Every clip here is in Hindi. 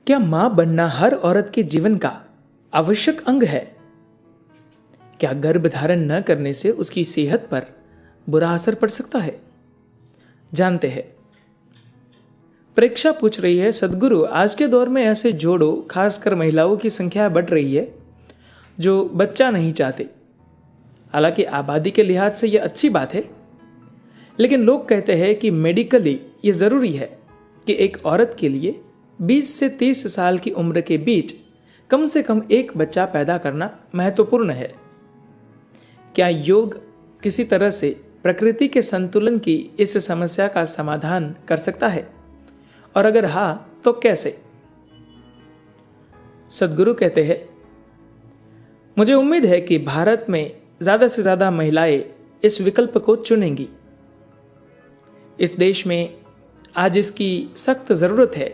क्या मां बनना हर औरत के जीवन का आवश्यक अंग है? क्या गर्भधारण न करने से उसकी सेहत पर बुरा असर पड़ सकता है? जानते हैं। प्रेक्षा पूछ रही है, सदगुरु, आज के दौर में ऐसे जोड़ों, खासकर महिलाओं की संख्या बढ़ रही है जो बच्चा नहीं चाहते। हालांकि आबादी के लिहाज से यह अच्छी बात है, लेकिन लोग कहते हैं कि मेडिकली ये जरूरी है कि एक औरत के लिए 20 से 30 साल की उम्र के बीच कम से कम एक बच्चा पैदा करना महत्वपूर्ण है। क्या योग किसी तरह से प्रकृति के संतुलन की इस समस्या का समाधान कर सकता है, और अगर हाँ तो कैसे? सदगुरु कहते हैं, मुझे उम्मीद है कि भारत में ज्यादा से ज्यादा महिलाएं इस विकल्प को चुनेंगी। इस देश में आज इसकी सख्त जरूरत है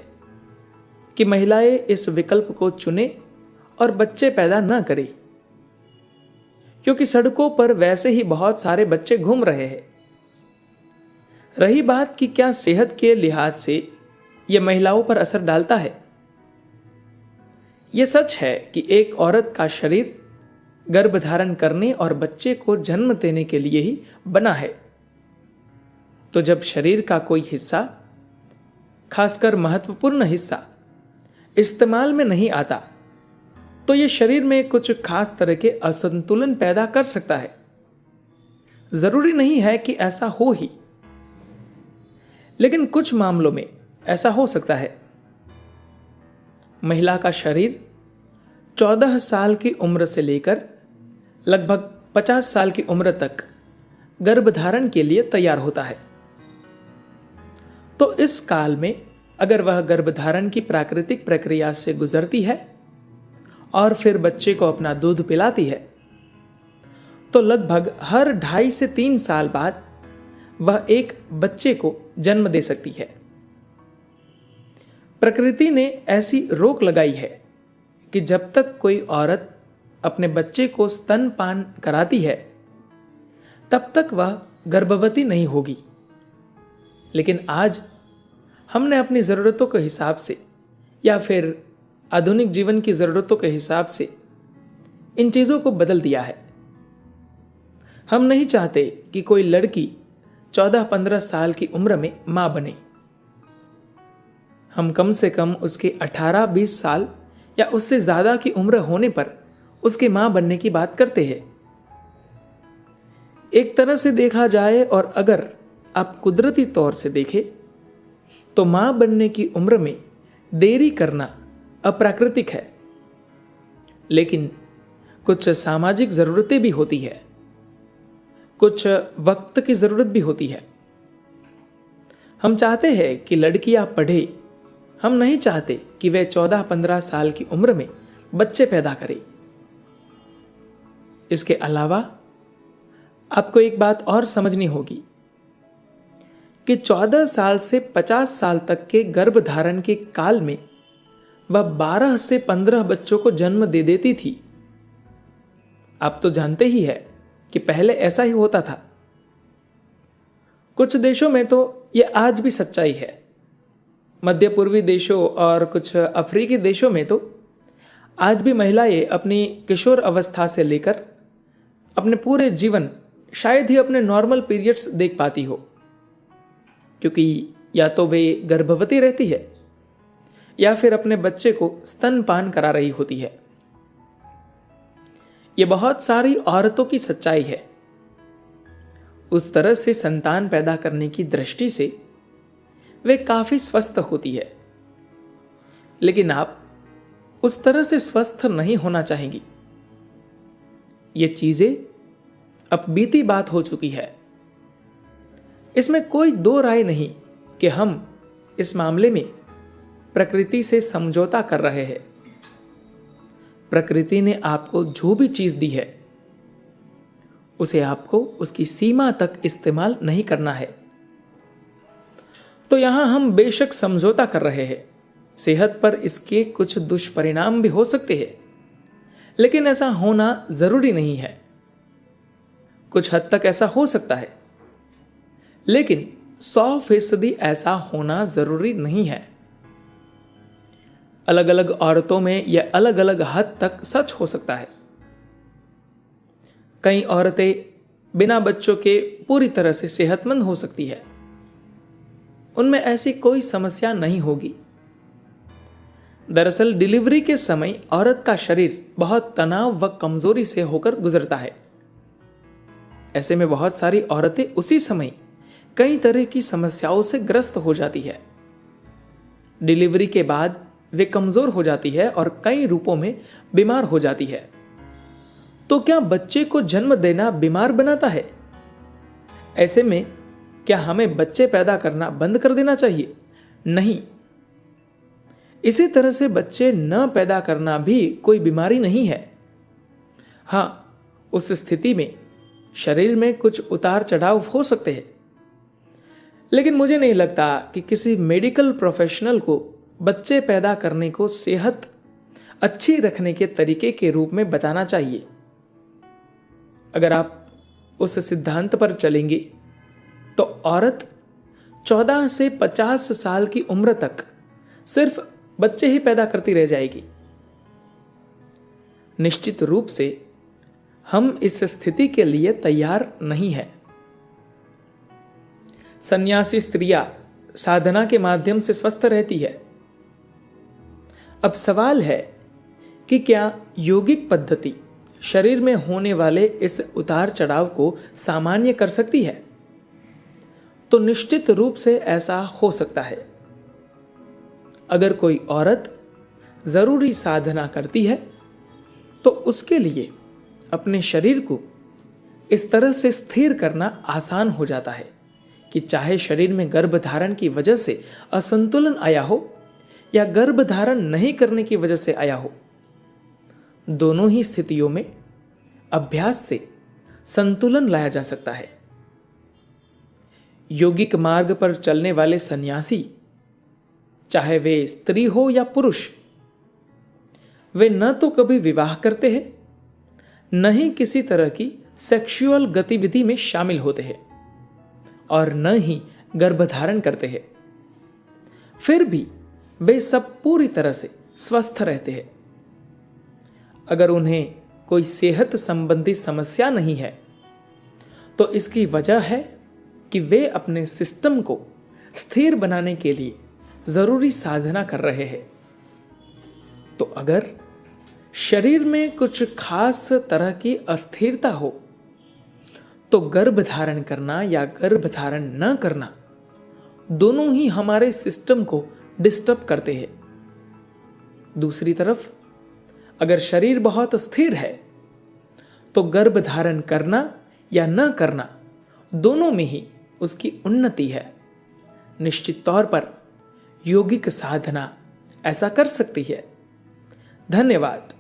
कि महिलाएं इस विकल्प को चुने और बच्चे पैदा न करें, क्योंकि सड़कों पर वैसे ही बहुत सारे बच्चे घूम रहे हैं। रही बात कि क्या सेहत के लिहाज से यह महिलाओं पर असर डालता है, यह सच है कि एक औरत का शरीर गर्भधारण करने और बच्चे को जन्म देने के लिए ही बना है। तो जब शरीर का कोई हिस्सा, खासकर महत्वपूर्ण हिस्सा, इस्तेमाल में नहीं आता, तो यह शरीर में कुछ खास तरह के असंतुलन पैदा कर सकता है। जरूरी नहीं है कि ऐसा हो ही, लेकिन कुछ मामलों में ऐसा हो सकता है। महिला का शरीर 14 साल की उम्र से लेकर लगभग 50 साल की उम्र तक गर्भधारण के लिए तैयार होता है। तो इस काल में अगर वह गर्भधारण की प्राकृतिक प्रक्रिया से गुजरती है और फिर बच्चे को अपना दूध पिलाती है, तो लगभग हर 2.5 से 3 साल बाद वह एक बच्चे को जन्म दे सकती है। प्रकृति ने ऐसी रोक लगाई है कि जब तक कोई औरत अपने बच्चे को स्तनपान कराती है, तब तक वह गर्भवती नहीं होगी। लेकिन आज हमने अपनी ज़रूरतों के हिसाब से या फिर आधुनिक जीवन की ज़रूरतों के हिसाब से इन चीज़ों को बदल दिया है। हम नहीं चाहते कि कोई लड़की 14-15 साल की उम्र में मां बने। हम कम से कम उसके 18-20 साल या उससे ज़्यादा की उम्र होने पर उसकी मां बनने की बात करते हैं। एक तरह से देखा जाए, और अगर आप कुदरती तौर से देखें, तो मां बनने की उम्र में देरी करना अप्राकृतिक है। लेकिन कुछ सामाजिक जरूरतें भी होती है, कुछ वक्त की जरूरत भी होती है। हम चाहते हैं कि लड़कियां पढ़े, हम नहीं चाहते कि वे 14-15 साल की उम्र में बच्चे पैदा करें। इसके अलावा आपको एक बात और समझनी होगी कि 14 साल से 50 साल तक के गर्भधारण के काल में वह 12 से 15 बच्चों को जन्म दे देती थी। आप तो जानते ही है कि पहले ऐसा ही होता था। कुछ देशों में तो यह आज भी सच्चाई है। मध्य पूर्वी देशों और कुछ अफ्रीकी देशों में तो आज भी महिलाएं अपनी किशोर अवस्था से लेकर अपने पूरे जीवन शायद ही अपने नॉर्मल पीरियड्स देख पाती हो, क्योंकि या तो वे गर्भवती रहती है या फिर अपने बच्चे को स्तनपान करा रही होती है। यह बहुत सारी औरतों की सच्चाई है। उस तरह से संतान पैदा करने की दृष्टि से वे काफी स्वस्थ होती है, लेकिन आप उस तरह से स्वस्थ नहीं होना चाहेंगी। ये चीजें अब बीती बात हो चुकी है। इसमें कोई दो राय नहीं कि हम इस मामले में प्रकृति से समझौता कर रहे हैं। प्रकृति ने आपको जो भी चीज दी है, उसे आपको उसकी सीमा तक इस्तेमाल नहीं करना है। तो यहां हम बेशक समझौता कर रहे हैं। सेहत पर इसके कुछ दुष्परिणाम भी हो सकते हैं, लेकिन ऐसा होना जरूरी नहीं है। कुछ हद तक ऐसा हो सकता है, लेकिन 100% ऐसा होना जरूरी नहीं है। अलग अलग औरतों में यह अलग अलग हद तक सच हो सकता है। कई औरतें बिना बच्चों के पूरी तरह से सेहतमंद हो सकती है, उनमें ऐसी कोई समस्या नहीं होगी। दरअसल डिलीवरी के समय औरत का शरीर बहुत तनाव व कमजोरी से होकर गुजरता है। ऐसे में बहुत सारी औरतें उसी समय कई तरह की समस्याओं से ग्रस्त हो जाती है। डिलीवरी के बाद वे कमजोर हो जाती है और कई रूपों में बीमार हो जाती है। तो क्या बच्चे को जन्म देना बीमार बनाता है? ऐसे में क्या हमें बच्चे पैदा करना बंद कर देना चाहिए? नहीं। इसी तरह से बच्चे न पैदा करना भी कोई बीमारी नहीं है। हां, उस स्थिति में शरीर में कुछ उतार चढ़ाव हो सकते हैं, लेकिन मुझे नहीं लगता कि किसी मेडिकल प्रोफेशनल को बच्चे पैदा करने को सेहत अच्छी रखने के तरीके के रूप में बताना चाहिए। अगर आप उस सिद्धांत पर चलेंगे तो औरत 14 से 50 साल की उम्र तक सिर्फ बच्चे ही पैदा करती रह जाएगी। निश्चित रूप से हम इस स्थिति के लिए तैयार नहीं हैं। सन्यासी स्त्रियां साधना के माध्यम से स्वस्थ रहती है। अब सवाल है कि क्या योगिक पद्धति शरीर में होने वाले इस उतार चढ़ाव को सामान्य कर सकती है? तो निश्चित रूप से ऐसा हो सकता है। अगर कोई औरत जरूरी साधना करती है तो उसके लिए अपने शरीर को इस तरह से स्थिर करना आसान हो जाता है कि चाहे शरीर में गर्भधारण की वजह से असंतुलन आया हो या गर्भधारण नहीं करने की वजह से आया हो, दोनों ही स्थितियों में अभ्यास से संतुलन लाया जा सकता है। योगिक मार्ग पर चलने वाले सन्यासी, चाहे वे स्त्री हो या पुरुष, वे न तो कभी विवाह करते हैं, न ही किसी तरह की सेक्सुअल गतिविधि में शामिल होते हैं और न ही गर्भधारण करते हैं। फिर भी वे सब पूरी तरह से स्वस्थ रहते हैं। अगर उन्हें कोई सेहत संबंधी समस्या नहीं है तो इसकी वजह है कि वे अपने सिस्टम को स्थिर बनाने के लिए जरूरी साधना कर रहे हैं। तो अगर शरीर में कुछ खास तरह की अस्थिरता हो तो गर्भधारण करना या गर्भधारण न करना दोनों ही हमारे सिस्टम को डिस्टर्ब करते हैं। दूसरी तरफ अगर शरीर बहुत स्थिर है तो गर्भधारण करना या न करना दोनों में ही उसकी उन्नति है। निश्चित तौर पर योगिक साधना ऐसा कर सकती है। धन्यवाद।